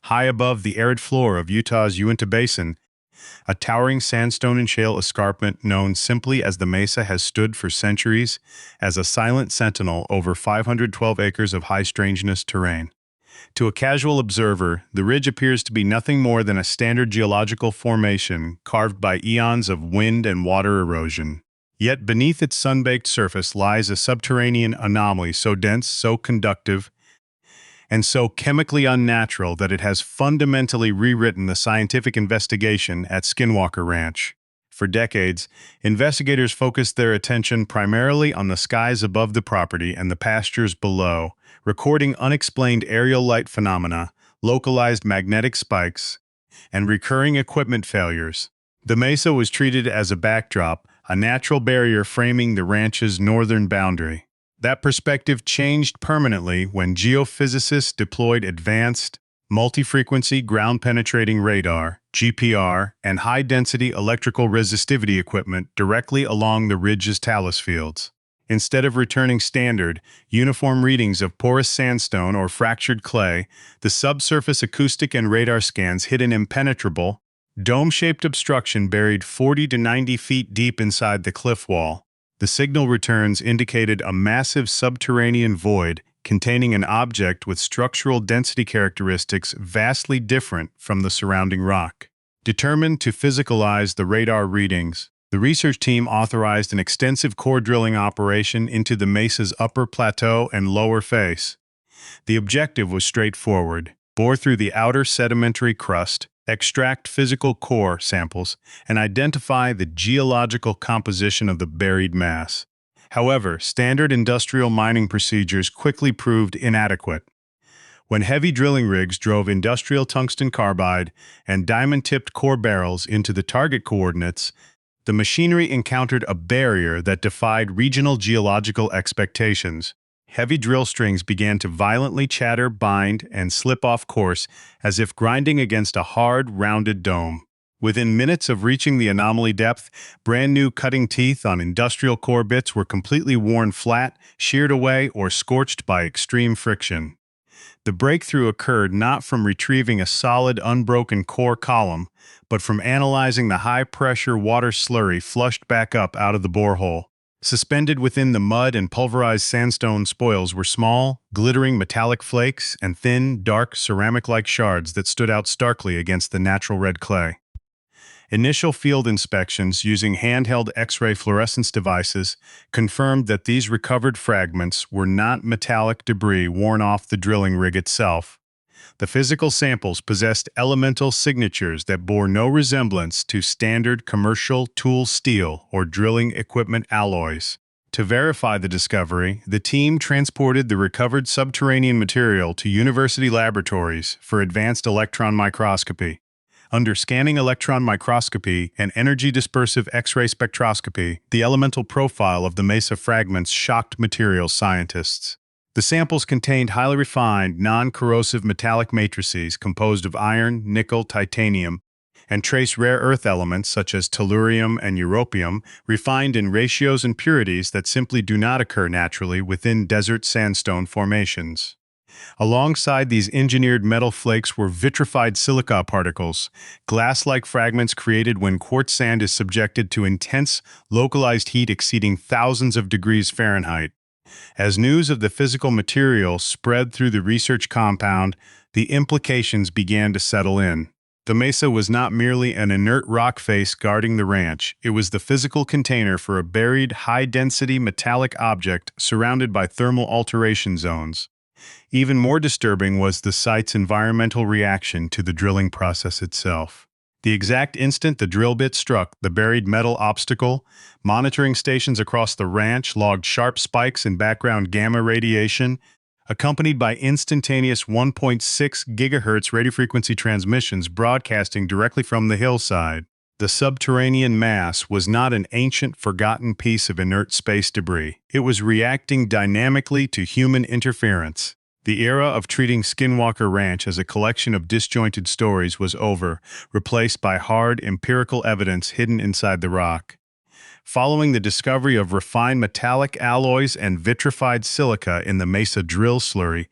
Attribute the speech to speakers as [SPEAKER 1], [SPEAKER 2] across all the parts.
[SPEAKER 1] High above the arid floor of Utah's Uinta Basin, a towering sandstone and shale escarpment known simply as the Mesa has stood for centuries as a silent sentinel over 512 acres of high strangeness terrain. To a casual observer, the ridge appears to be nothing more than a standard geological formation carved by eons of wind and water erosion. Yet beneath its sun-baked surface lies a subterranean anomaly so dense, so conductive, and so chemically unnatural that it has fundamentally rewritten the scientific investigation at Skinwalker Ranch. For decades, investigators focused their attention primarily on the skies above the property and the pastures below, recording unexplained aerial light phenomena, localized magnetic spikes, and recurring equipment failures. The mesa was treated as a backdrop, a natural barrier framing the ranch's northern boundary. That perspective changed permanently when geophysicists deployed advanced, multi-frequency ground-penetrating radar, GPR, and high-density electrical resistivity equipment directly along the ridge's talus fields. Instead of returning standard, uniform readings of porous sandstone or fractured clay, the subsurface acoustic and radar scans hit an impenetrable, dome-shaped obstruction buried 40 to 90 feet deep inside the cliff wall. The signal returns indicated a massive subterranean void containing an object with structural density characteristics vastly different from the surrounding rock. Determined to physicalize the radar readings, the research team authorized an extensive core drilling operation into the mesa's upper plateau and lower face. The objective was straightforward: bore through the outer sedimentary crust, extract physical core samples, and identify the geological composition of the buried mass. However, standard industrial mining procedures quickly proved inadequate. When heavy drilling rigs drove industrial tungsten carbide and diamond-tipped core barrels into the target coordinates, the machinery encountered a barrier that defied regional geological expectations. Heavy drill strings began to violently chatter, bind, and slip off course as if grinding against a hard, rounded dome. Within minutes of reaching the anomaly depth, brand new cutting teeth on industrial core bits were completely worn flat, sheared away, or scorched by extreme friction. The breakthrough occurred not from retrieving a solid, unbroken core column, but from analyzing the high-pressure water slurry flushed back up out of the borehole. Suspended within the mud and pulverized sandstone spoils were small, glittering metallic flakes and thin, dark, ceramic-like shards that stood out starkly against the natural red clay. Initial field inspections using handheld X-ray fluorescence devices confirmed that these recovered fragments were not metallic debris worn off the drilling rig itself. The physical samples possessed elemental signatures that bore no resemblance to standard commercial tool steel or drilling equipment alloys. To verify the discovery, the team transported the recovered subterranean material to university laboratories for advanced electron microscopy. Under scanning electron microscopy and energy-dispersive X-ray spectroscopy, the elemental profile of the mesa fragments shocked materials scientists. The samples contained highly refined, non-corrosive metallic matrices composed of iron, nickel, titanium, and trace rare earth elements such as tellurium and europium, refined in ratios and purities that simply do not occur naturally within desert sandstone formations. Alongside these engineered metal flakes were vitrified silica particles, glass-like fragments created when quartz sand is subjected to intense, localized heat exceeding thousands of degrees Fahrenheit. As news of the physical material spread through the research compound, the implications began to settle in. The mesa was not merely an inert rock face guarding the ranch, it was the physical container for a buried, high-density metallic object surrounded by thermal alteration zones. Even more disturbing was the site's environmental reaction to the drilling process itself. The exact instant the drill bit struck the buried metal obstacle, monitoring stations across the ranch logged sharp spikes in background gamma radiation, accompanied by instantaneous 1.6 GHz radiofrequency transmissions broadcasting directly from the hillside. The subterranean mass was not an ancient, forgotten piece of inert space debris. It was reacting dynamically to human interference. The era of treating Skinwalker Ranch as a collection of disjointed stories was over, replaced by hard, empirical evidence hidden inside the rock. Following the discovery of refined metallic alloys and vitrified silica in the Mesa drill slurry,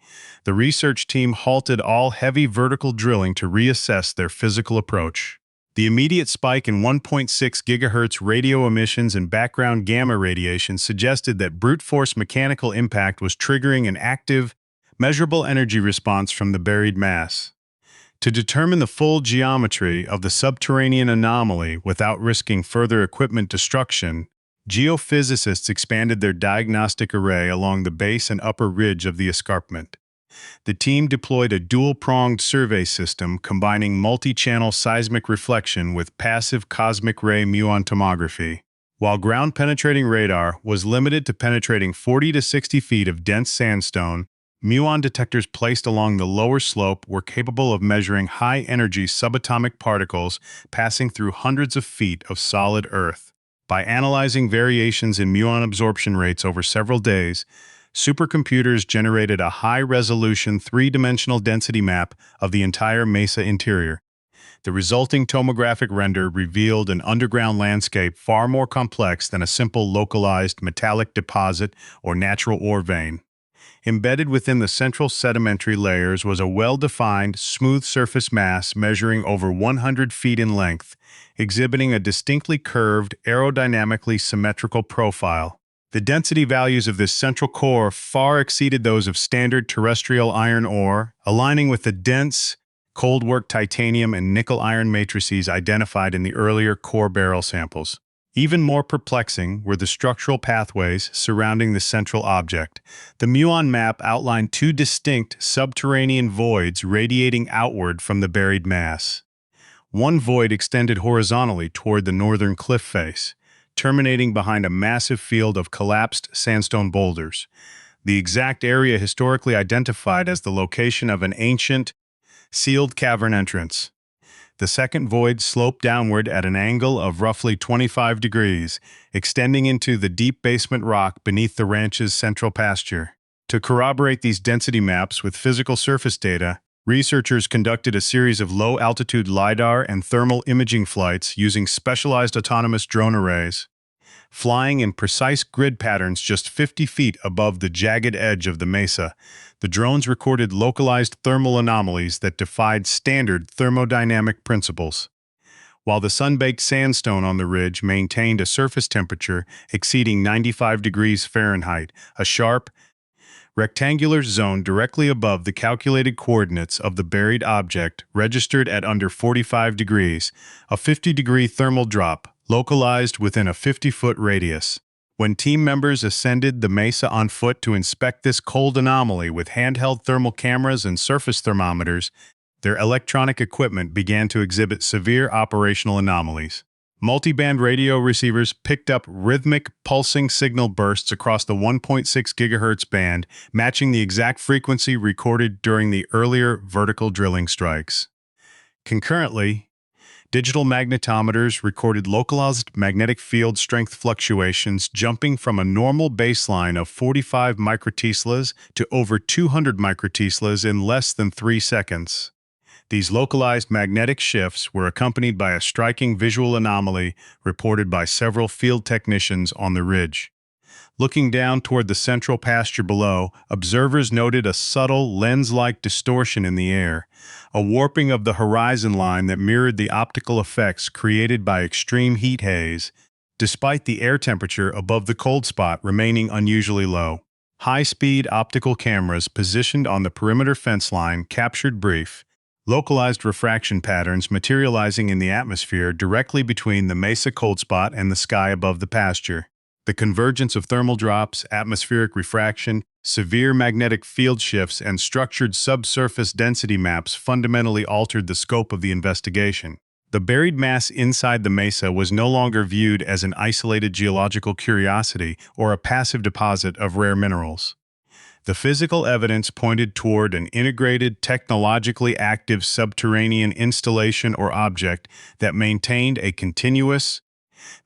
[SPEAKER 1] the research team halted all heavy vertical drilling to reassess their physical approach. The immediate spike in 1.6 GHz radio emissions and background gamma radiation suggested that brute force mechanical impact was triggering an active, measurable energy response from the buried mass. To determine the full geometry of the subterranean anomaly without risking further equipment destruction, geophysicists expanded their diagnostic array along the base and upper ridge of the escarpment. The team deployed a dual-pronged survey system combining multi-channel seismic reflection with passive cosmic ray muon tomography. While ground-penetrating radar was limited to penetrating 40 to 60 feet of dense sandstone, muon detectors placed along the lower slope were capable of measuring high-energy subatomic particles passing through hundreds of feet of solid earth. By analyzing variations in muon absorption rates over several days, supercomputers generated a high-resolution three-dimensional density map of the entire mesa interior. The resulting tomographic render revealed an underground landscape far more complex than a simple localized metallic deposit or natural ore vein. Embedded within the central sedimentary layers was a well-defined, smooth surface mass measuring over 100 feet in length, exhibiting a distinctly curved, aerodynamically symmetrical profile. The density values of this central core far exceeded those of standard terrestrial iron ore, aligning with the dense, cold-work titanium and nickel-iron matrices identified in the earlier core barrel samples. Even more perplexing were the structural pathways surrounding the central object. The muon map outlined two distinct subterranean voids radiating outward from the buried mass. One void extended horizontally toward the northern cliff face, terminating behind a massive field of collapsed sandstone boulders, the exact area historically identified as the location of an ancient, sealed cavern entrance. The second void sloped downward at an angle of roughly 25 degrees, extending into the deep basement rock beneath the ranch's central pasture. To corroborate these density maps with physical surface data, researchers conducted a series of low-altitude LiDAR and thermal imaging flights using specialized autonomous drone arrays. Flying in precise grid patterns just 50 feet above the jagged edge of the mesa, the drones recorded localized thermal anomalies that defied standard thermodynamic principles. While the sun-baked sandstone on the ridge maintained a surface temperature exceeding 95 degrees Fahrenheit, a sharp, rectangular zone directly above the calculated coordinates of the buried object registered at under 45 degrees, a 50-degree thermal drop, localized within a 50-foot radius. When team members ascended the mesa on foot to inspect this cold anomaly with handheld thermal cameras and surface thermometers, their electronic equipment began to exhibit severe operational anomalies. Multiband radio receivers picked up rhythmic, pulsing signal bursts across the 1.6 GHz band, matching the exact frequency recorded during the earlier vertical drilling strikes. Concurrently, digital magnetometers recorded localized magnetic field strength fluctuations jumping from a normal baseline of 45 microteslas to over 200 microteslas in less than 3 seconds. These localized magnetic shifts were accompanied by a striking visual anomaly reported by several field technicians on the ridge. Looking down toward the central pasture below, observers noted a subtle lens-like distortion in the air, a warping of the horizon line that mirrored the optical effects created by extreme heat haze, despite the air temperature above the cold spot remaining unusually low. High-speed optical cameras positioned on the perimeter fence line captured brief, localized refraction patterns materializing in the atmosphere directly between the mesa cold spot and the sky above the pasture. The convergence of thermal drops, atmospheric refraction, severe magnetic field shifts, and structured subsurface density maps fundamentally altered the scope of the investigation. The buried mass inside the mesa was no longer viewed as an isolated geological curiosity or a passive deposit of rare minerals. The physical evidence pointed toward an integrated, technologically active subterranean installation or object that maintained a continuous,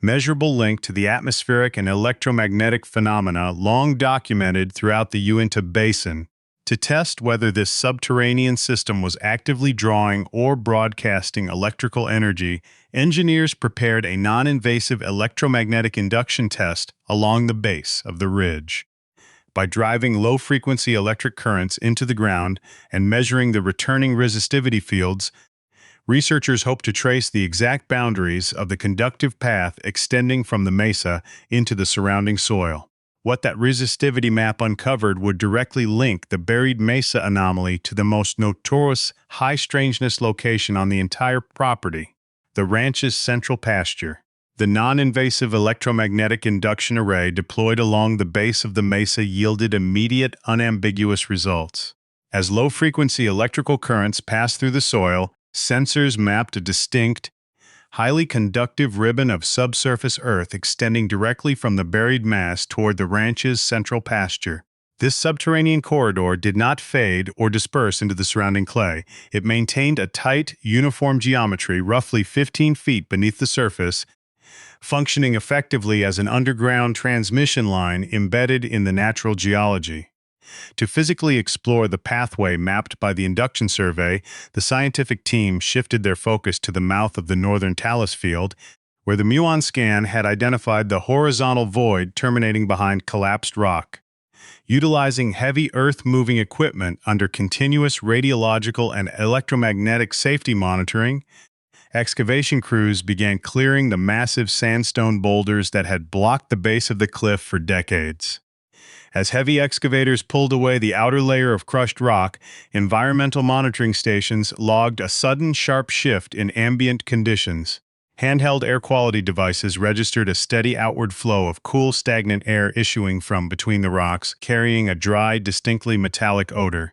[SPEAKER 1] measurable link to the atmospheric and electromagnetic phenomena long documented throughout the Uinta Basin. To test whether this subterranean system was actively drawing or broadcasting electrical energy, engineers prepared a non-invasive electromagnetic induction test along the base of the ridge. By driving low-frequency electric currents into the ground and measuring the returning resistivity fields, researchers hope to trace the exact boundaries of the conductive path extending from the mesa into the surrounding soil. What that resistivity map uncovered would directly link the buried mesa anomaly to the most notorious high-strangeness location on the entire property, the ranch's central pasture. The non-invasive electromagnetic induction array deployed along the base of the mesa yielded immediate, unambiguous results. As low-frequency electrical currents passed through the soil, sensors mapped a distinct, highly conductive ribbon of subsurface earth extending directly from the buried mass toward the ranch's central pasture. This subterranean corridor did not fade or disperse into the surrounding clay. It maintained a tight, uniform geometry roughly 15 feet beneath the surface, functioning effectively as an underground transmission line embedded in the natural geology. To physically explore the pathway mapped by the induction survey, the scientific team shifted their focus to the mouth of the northern talus field, where the muon scan had identified the horizontal void terminating behind collapsed rock. Utilizing heavy earth-moving equipment under continuous radiological and electromagnetic safety monitoring, excavation crews began clearing the massive sandstone boulders that had blocked the base of the cliff for decades. As heavy excavators pulled away the outer layer of crushed rock, environmental monitoring stations logged a sudden sharp shift in ambient conditions. Handheld air quality devices registered a steady outward flow of cool, stagnant air issuing from between the rocks, carrying a dry, distinctly metallic odor.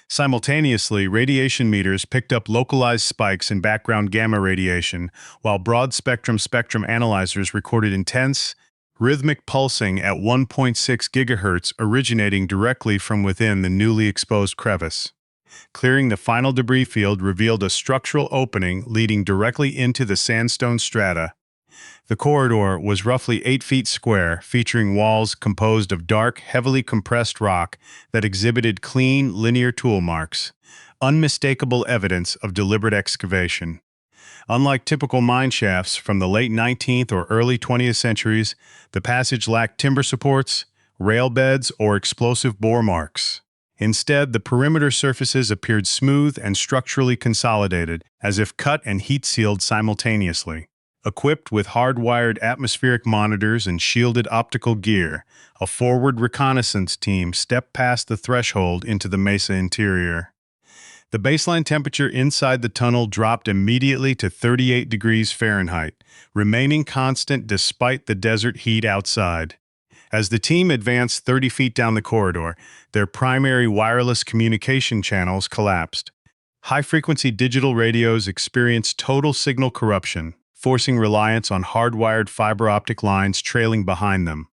[SPEAKER 1] Simultaneously, radiation meters picked up localized spikes in background gamma radiation, while broad-spectrum analyzers recorded intense, rhythmic pulsing at 1.6 GHz originating directly from within the newly exposed crevice. Clearing the final debris field revealed a structural opening leading directly into the sandstone strata. The corridor was roughly 8 feet square, featuring walls composed of dark, heavily compressed rock that exhibited clean, linear tool marks, unmistakable evidence of deliberate excavation. Unlike typical mine shafts from the late 19th or early 20th centuries, the passage lacked timber supports, rail beds, or explosive bore marks. Instead, the perimeter surfaces appeared smooth and structurally consolidated, as if cut and heat-sealed simultaneously. Equipped with hardwired atmospheric monitors and shielded optical gear, a forward reconnaissance team stepped past the threshold into the mesa interior. The baseline temperature inside the tunnel dropped immediately to 38 degrees Fahrenheit, remaining constant despite the desert heat outside. As the team advanced 30 feet down the corridor, their primary wireless communication channels collapsed. High-frequency digital radios experienced total signal corruption, forcing reliance on hardwired fiber optic lines trailing behind them.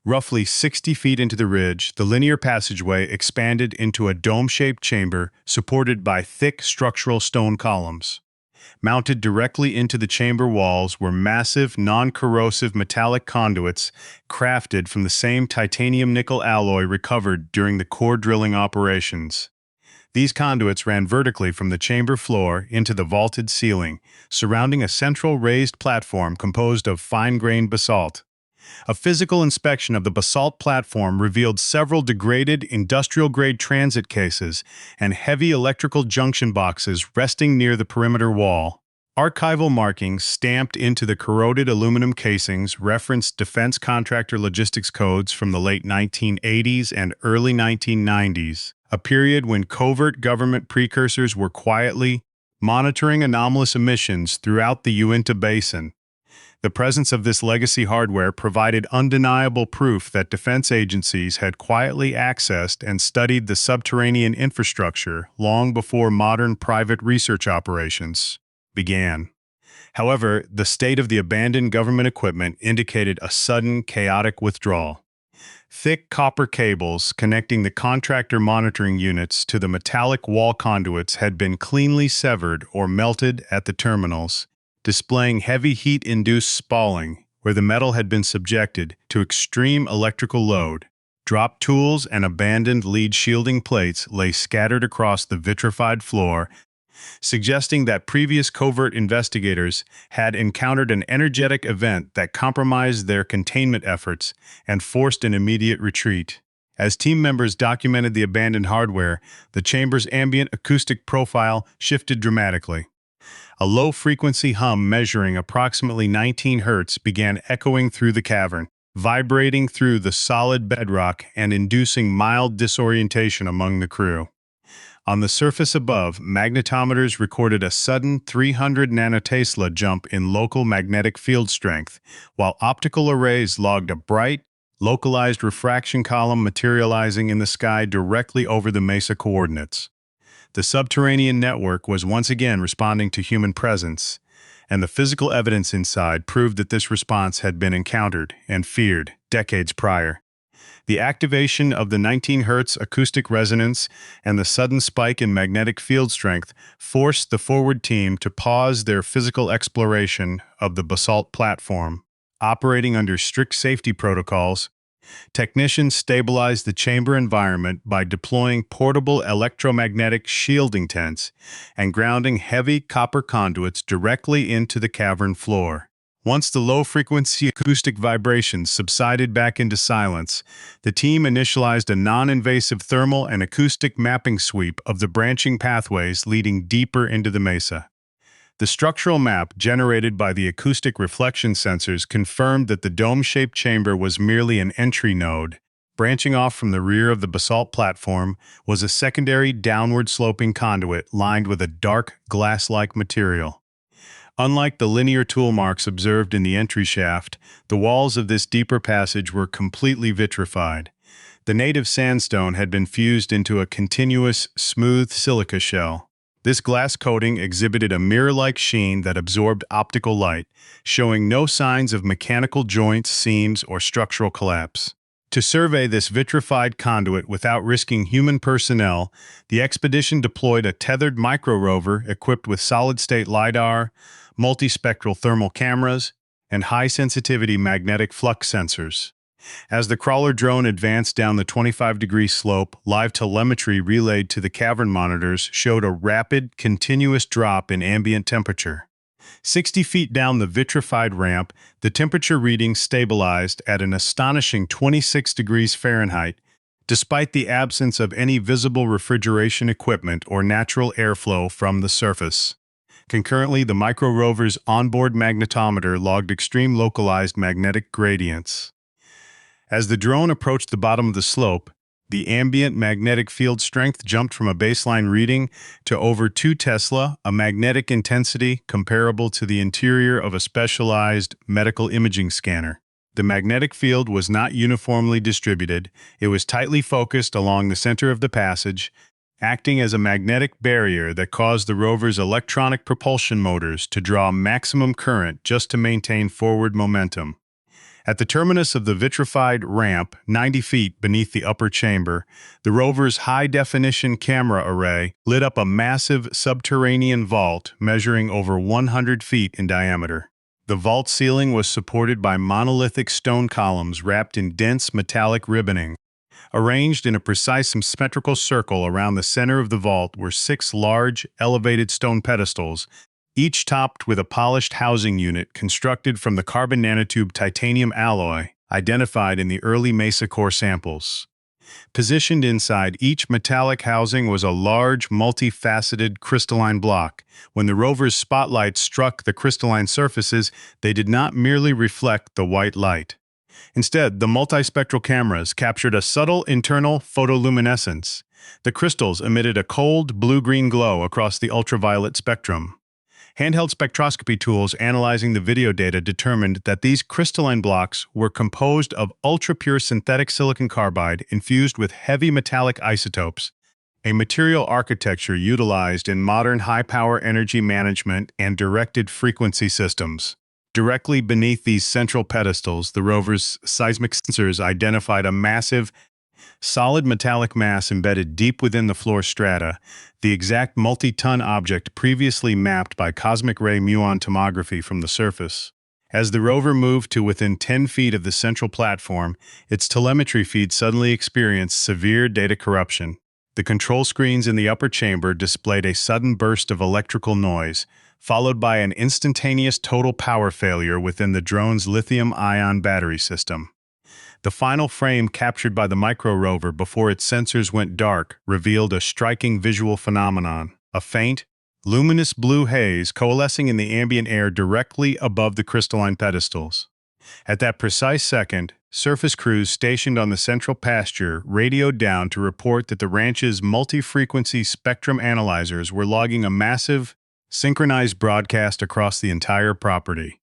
[SPEAKER 1] Roughly 60 feet into the ridge, the linear passageway expanded into a dome-shaped chamber supported by thick structural stone columns. Mounted directly into the chamber walls were massive, non-corrosive metallic conduits crafted from the same titanium-nickel alloy recovered during the core drilling operations. These conduits ran vertically from the chamber floor into the vaulted ceiling, surrounding a central raised platform composed of fine-grained basalt. A physical inspection of the basalt platform revealed several degraded industrial-grade transit cases and heavy electrical junction boxes resting near the perimeter wall. Archival markings stamped into the corroded aluminum casings referenced defense contractor logistics codes from the late 1980s and early 1990s, a period when covert government precursors were quietly monitoring anomalous emissions throughout the Uinta Basin. The presence of this legacy hardware provided undeniable proof that defense agencies had quietly accessed and studied the subterranean infrastructure long before modern private research operations began. However, the state of the abandoned government equipment indicated a sudden, chaotic withdrawal. Thick copper cables connecting the contractor monitoring units to the metallic wall conduits had been cleanly severed or melted at the terminals, displaying heavy heat-induced spalling where the metal had been subjected to extreme electrical load. Dropped tools and abandoned lead shielding plates lay scattered across the vitrified floor, suggesting that previous covert investigators had encountered an energetic event that compromised their containment efforts and forced an immediate retreat. As team members documented the abandoned hardware, the chamber's ambient acoustic profile shifted dramatically. A low-frequency hum measuring approximately 19 Hz began echoing through the cavern, vibrating through the solid bedrock and inducing mild disorientation among the crew. On the surface above, magnetometers recorded a sudden 300 nanotesla jump in local magnetic field strength, while optical arrays logged a bright, localized refraction column materializing in the sky directly over the mesa coordinates. The subterranean network was once again responding to human presence, and the physical evidence inside proved that this response had been encountered and feared decades prior. The activation of the 19 Hz acoustic resonance and the sudden spike in magnetic field strength forced the forward team to pause their physical exploration of the basalt platform. Operating under strict safety protocols, technicians stabilized the chamber environment by deploying portable electromagnetic shielding tents and grounding heavy copper conduits directly into the cavern floor. Once the low-frequency acoustic vibrations subsided back into silence, the team initialized a non-invasive thermal and acoustic mapping sweep of the branching pathways leading deeper into the mesa. The structural map generated by the acoustic reflection sensors confirmed that the dome-shaped chamber was merely an entry node. Branching off from the rear of the basalt platform was a secondary downward-sloping conduit lined with a dark, glass-like material. Unlike the linear tool marks observed in the entry shaft, the walls of this deeper passage were completely vitrified. The native sandstone had been fused into a continuous, smooth silica shell. This glass coating exhibited a mirror-like sheen that absorbed optical light, showing no signs of mechanical joints, seams, or structural collapse. To survey this vitrified conduit without risking human personnel, the expedition deployed a tethered micro-rover equipped with solid-state LiDAR, multispectral thermal cameras, and high-sensitivity magnetic flux sensors. As the crawler drone advanced down the 25-degree slope, live telemetry relayed to the cavern monitors showed a rapid, continuous drop in ambient temperature. 60 feet down the vitrified ramp, the temperature reading stabilized at an astonishing 26 degrees Fahrenheit, despite the absence of any visible refrigeration equipment or natural airflow from the surface. Concurrently, the micro-rover's onboard magnetometer logged extreme localized magnetic gradients. As the drone approached the bottom of the slope, the ambient magnetic field strength jumped from a baseline reading to over 2 Tesla, a magnetic intensity comparable to the interior of a specialized medical imaging scanner. The magnetic field was not uniformly distributed. It was tightly focused along the center of the passage, acting as a magnetic barrier that caused the rover's electronic propulsion motors to draw maximum current just to maintain forward momentum. At the terminus of the vitrified ramp, 90 feet beneath the upper chamber, the rover's high-definition camera array lit up a massive subterranean vault measuring over 100 feet in diameter. The vault ceiling was supported by monolithic stone columns wrapped in dense metallic ribboning. Arranged in a precise symmetrical circle around the center of the vault were 6 large, elevated stone pedestals, each topped with a polished housing unit constructed from the carbon nanotube titanium alloy identified in the early mesa core samples. Positioned inside each metallic housing was a large, multifaceted crystalline block. When the rover's spotlight struck the crystalline surfaces, they did not merely reflect the white light. Instead, the multispectral cameras captured a subtle internal photoluminescence. The crystals emitted a cold, blue-green glow across the ultraviolet spectrum. Handheld spectroscopy tools analyzing the video data determined that these crystalline blocks were composed of ultra-pure synthetic silicon carbide infused with heavy metallic isotopes, a material architecture utilized in modern high-power energy management and directed frequency systems. Directly beneath these central pedestals, the rover's seismic sensors identified a massive, solid metallic mass embedded deep within the floor strata, the exact multi-ton object previously mapped by cosmic ray muon tomography from the surface. As the rover moved to within 10 feet of the central platform, its telemetry feed suddenly experienced severe data corruption. The control screens in the upper chamber displayed a sudden burst of electrical noise, followed by an instantaneous total power failure within the drone's lithium-ion battery system. The final frame captured by the micro rover before its sensors went dark revealed a striking visual phenomenon: a faint, luminous blue haze coalescing in the ambient air directly above the crystalline pedestals. At that precise second, surface crews stationed on the central pasture radioed down to report that the ranch's multi-frequency spectrum analyzers were logging a massive, synchronized broadcast across the entire property.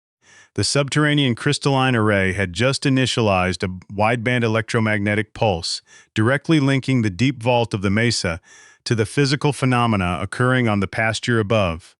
[SPEAKER 1] The subterranean crystalline array had just initialized a wideband electromagnetic pulse, directly linking the deep vault of the mesa to the physical phenomena occurring on the pasture above.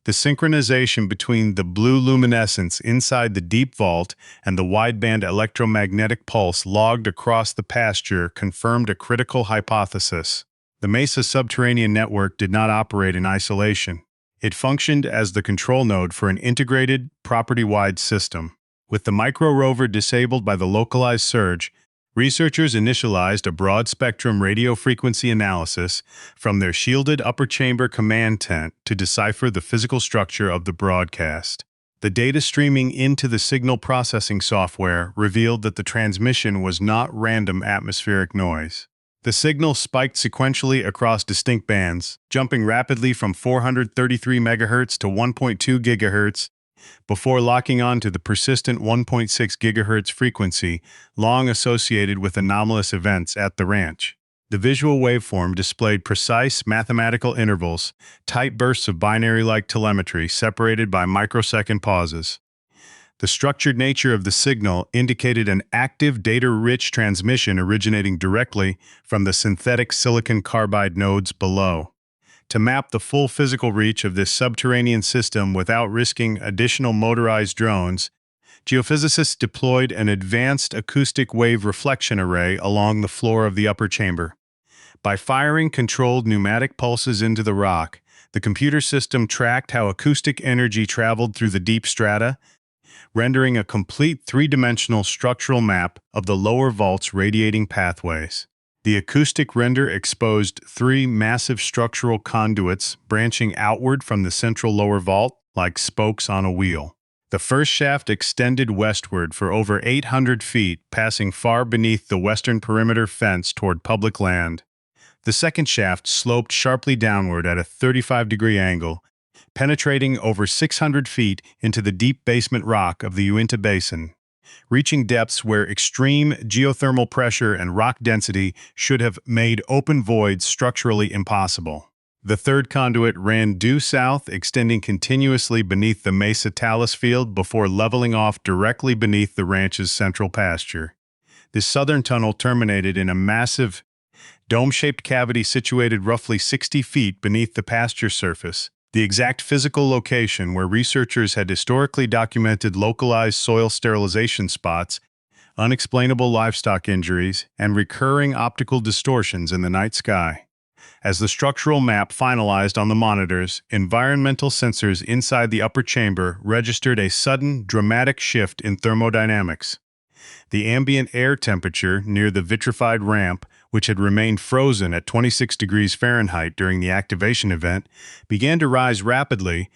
[SPEAKER 1] The synchronization between the blue luminescence inside the deep vault and the wideband electromagnetic pulse logged across the pasture confirmed a critical hypothesis. The Mesa subterranean network did not operate in isolation. It functioned as the control node for an integrated, property-wide system. With the micro rover disabled by the localized surge, researchers initialized a broad-spectrum radio frequency analysis from their shielded upper chamber command tent to decipher the physical structure of the broadcast. The data streaming into the signal processing software revealed that the transmission was not random atmospheric noise. The signal spiked sequentially across distinct bands, jumping rapidly from 433 MHz to 1.2 GHz, before locking on to the persistent 1.6 GHz frequency long associated with anomalous events at the ranch. The visual waveform displayed precise mathematical intervals, tight bursts of binary-like telemetry separated by microsecond pauses. The structured nature of the signal indicated an active data-rich transmission originating directly from the synthetic silicon carbide nodes below. To map the full physical reach of this subterranean system without risking additional motorized drones, geophysicists deployed an advanced acoustic wave reflection array along the floor of the upper chamber. By firing controlled pneumatic pulses into the rock, the computer system tracked how acoustic energy traveled through the deep strata, rendering a complete three-dimensional structural map of the lower vault's radiating pathways. The acoustic render exposed three massive structural conduits branching outward from the central lower vault like spokes on a wheel. The first shaft extended westward for over 800 feet, passing far beneath the western perimeter fence toward public land. The second shaft sloped sharply downward at a 35-degree angle, penetrating over 600 feet into the deep basement rock of the Uinta Basin, reaching depths where extreme geothermal pressure and rock density should have made open voids structurally impossible. The third conduit ran due south, extending continuously beneath the Mesa talus field before leveling off directly beneath the ranch's central pasture. This southern tunnel terminated in a massive, dome-shaped cavity situated roughly 60 feet beneath the pasture surface, the exact physical location where researchers had historically documented localized soil sterilization spots, unexplainable livestock injuries, and recurring optical distortions in the night sky. As the structural map finalized on the monitors, environmental sensors inside the upper chamber registered a sudden, dramatic shift in thermodynamics. The ambient air temperature near the vitrified ramp, which had remained frozen at 26 degrees Fahrenheit during the activation event, began to rise rapidly,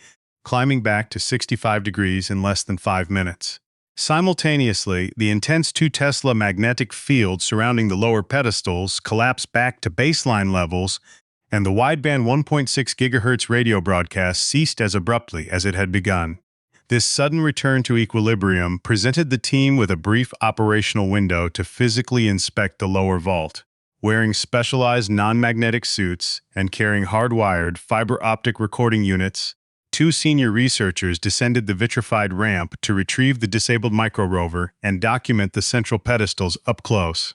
[SPEAKER 1] climbing back to 65 degrees in less than 5 minutes. Simultaneously, the intense 2 Tesla magnetic field surrounding the lower pedestals collapsed back to baseline levels, and the wideband 1.6 GHz radio broadcast ceased as abruptly as it had begun. This sudden return to equilibrium presented the team with a brief operational window to physically inspect the lower vault. Wearing specialized non-magnetic suits and carrying hardwired fiber optic recording units, 2 senior researchers descended the vitrified ramp to retrieve the disabled micro-rover and document the central pedestals up close.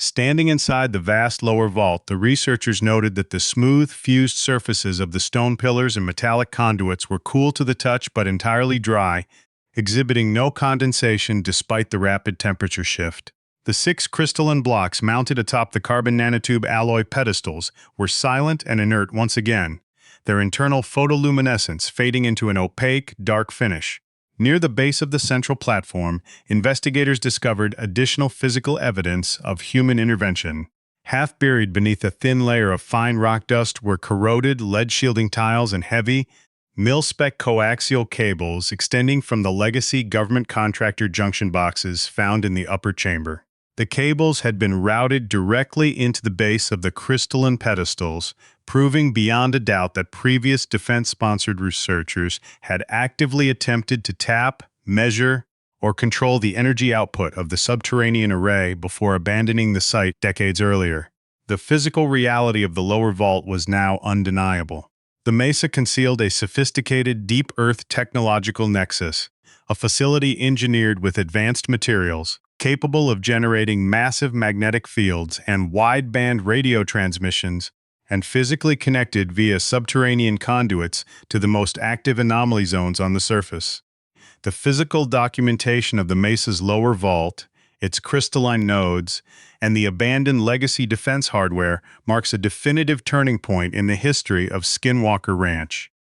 [SPEAKER 1] Standing inside the vast lower vault, the researchers noted that the smooth, fused surfaces of the stone pillars and metallic conduits were cool to the touch but entirely dry, exhibiting no condensation despite the rapid temperature shift. The 6 crystalline blocks mounted atop the carbon nanotube alloy pedestals were silent and inert once again, their internal photoluminescence fading into an opaque, dark finish. Near the base of the central platform, investigators discovered additional physical evidence of human intervention. Half buried beneath a thin layer of fine rock dust were corroded lead-shielding tiles and heavy, mil-spec coaxial cables extending from the legacy government contractor junction boxes found in the upper chamber. The cables had been routed directly into the base of the crystalline pedestals, proving beyond a doubt that previous defense-sponsored researchers had actively attempted to tap, measure, or control the energy output of the subterranean array before abandoning the site decades earlier. The physical reality of the lower vault was now undeniable. The mesa concealed a sophisticated deep earth technological nexus, a facility engineered with advanced materials, capable of generating massive magnetic fields and wideband radio transmissions, and physically connected via subterranean conduits to the most active anomaly zones on the surface. The physical documentation of the mesa's lower vault, its crystalline nodes, and the abandoned legacy defense hardware marks a definitive turning point in the history of Skinwalker Ranch.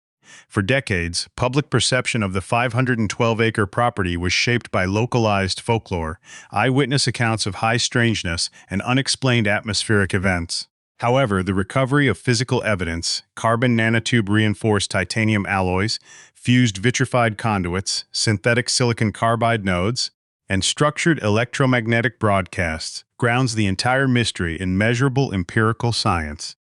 [SPEAKER 1] For decades, public perception of the 512-acre property was shaped by localized folklore, eyewitness accounts of high strangeness, and unexplained atmospheric events. However, the recovery of physical evidence, carbon nanotube-reinforced titanium alloys, fused vitrified conduits, synthetic silicon carbide nodes, and structured electromagnetic broadcasts grounds the entire mystery in measurable empirical science.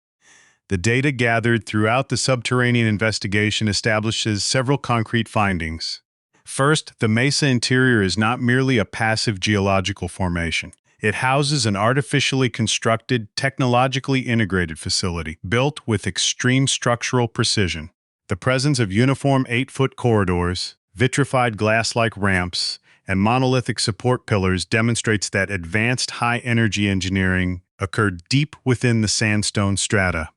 [SPEAKER 1] The data gathered throughout the subterranean investigation establishes several concrete findings. First, the mesa interior is not merely a passive geological formation. It houses an artificially constructed, technologically integrated facility, built with extreme structural precision. The presence of uniform 8-foot corridors, vitrified glass-like ramps, and monolithic support pillars demonstrates that advanced high-energy engineering occurred deep within the sandstone strata.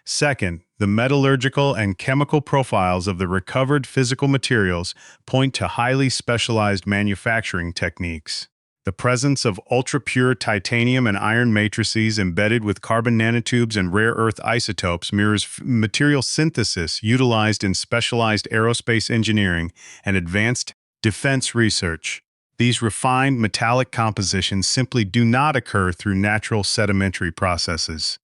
[SPEAKER 1] Second, the metallurgical and chemical profiles of the recovered physical materials point to highly specialized manufacturing techniques. The presence of ultra-pure titanium and iron matrices embedded with carbon nanotubes and rare earth isotopes mirrors material synthesis utilized in specialized aerospace engineering and advanced defense research. These refined metallic compositions simply do not occur through natural sedimentary processes.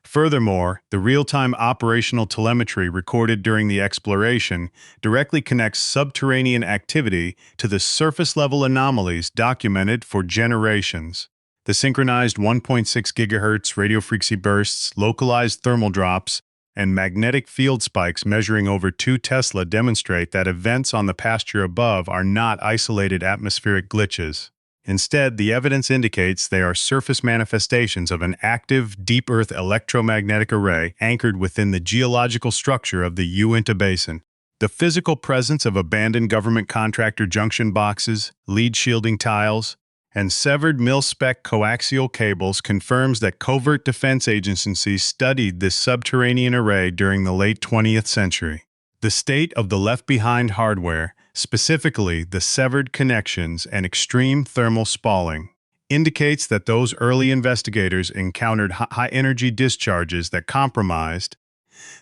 [SPEAKER 1] Furthermore, the real-time operational telemetry recorded during the exploration directly connects subterranean activity to the surface-level anomalies documented for generations. The synchronized 1.6 GHz radio frequency bursts, localized thermal drops, and magnetic field spikes measuring over 2 Tesla demonstrate that events on the pasture above are not isolated atmospheric glitches. Instead, the evidence indicates they are surface manifestations of an active, deep Earth electromagnetic array anchored within the geological structure of the Uinta Basin. The physical presence of abandoned government contractor junction boxes, lead shielding tiles, and severed mil-spec coaxial cables confirms that covert defense agencies studied this subterranean array during the late 20th century. The state of the left-behind hardware, specifically the severed connections and extreme thermal spalling, indicates that those early investigators encountered high-energy discharges that compromised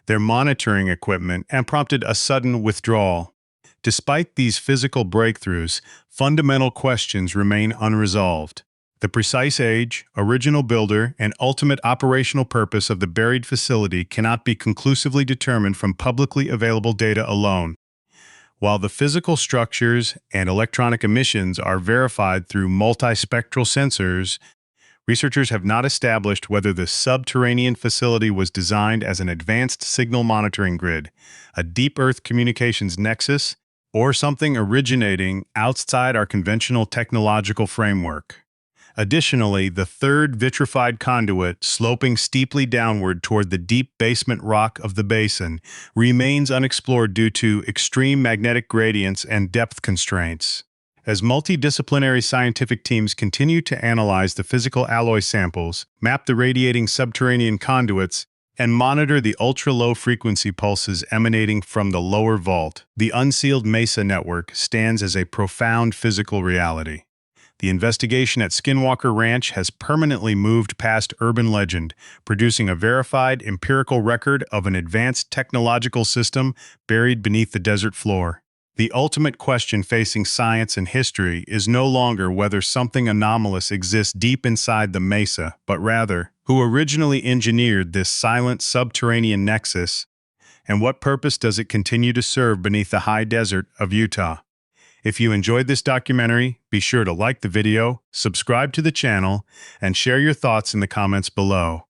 [SPEAKER 1] their monitoring equipment and prompted a sudden withdrawal. Despite these physical breakthroughs, fundamental questions remain unresolved. The precise age, original builder, and ultimate operational purpose of the buried facility cannot be conclusively determined from publicly available data alone. While the physical structures and electronic emissions are verified through multispectral sensors, researchers have not established whether the subterranean facility was designed as an advanced signal monitoring grid, a deep Earth communications nexus, or something originating outside our conventional technological framework. Additionally, the third vitrified conduit, sloping steeply downward toward the deep basement rock of the basin, remains unexplored due to extreme magnetic gradients and depth constraints. As multidisciplinary scientific teams continue to analyze the physical alloy samples, map the radiating subterranean conduits, and monitor the ultra-low frequency pulses emanating from the lower vault, the unsealed mesa network stands as a profound physical reality. The investigation at Skinwalker Ranch has permanently moved past urban legend, producing a verified empirical record of an advanced technological system buried beneath the desert floor. The ultimate question facing science and history is no longer whether something anomalous exists deep inside the mesa, but rather, who originally engineered this silent subterranean nexus, and what purpose does it continue to serve beneath the high desert of Utah? If you enjoyed this documentary, be sure to like the video, subscribe to the channel, and share your thoughts in the comments below.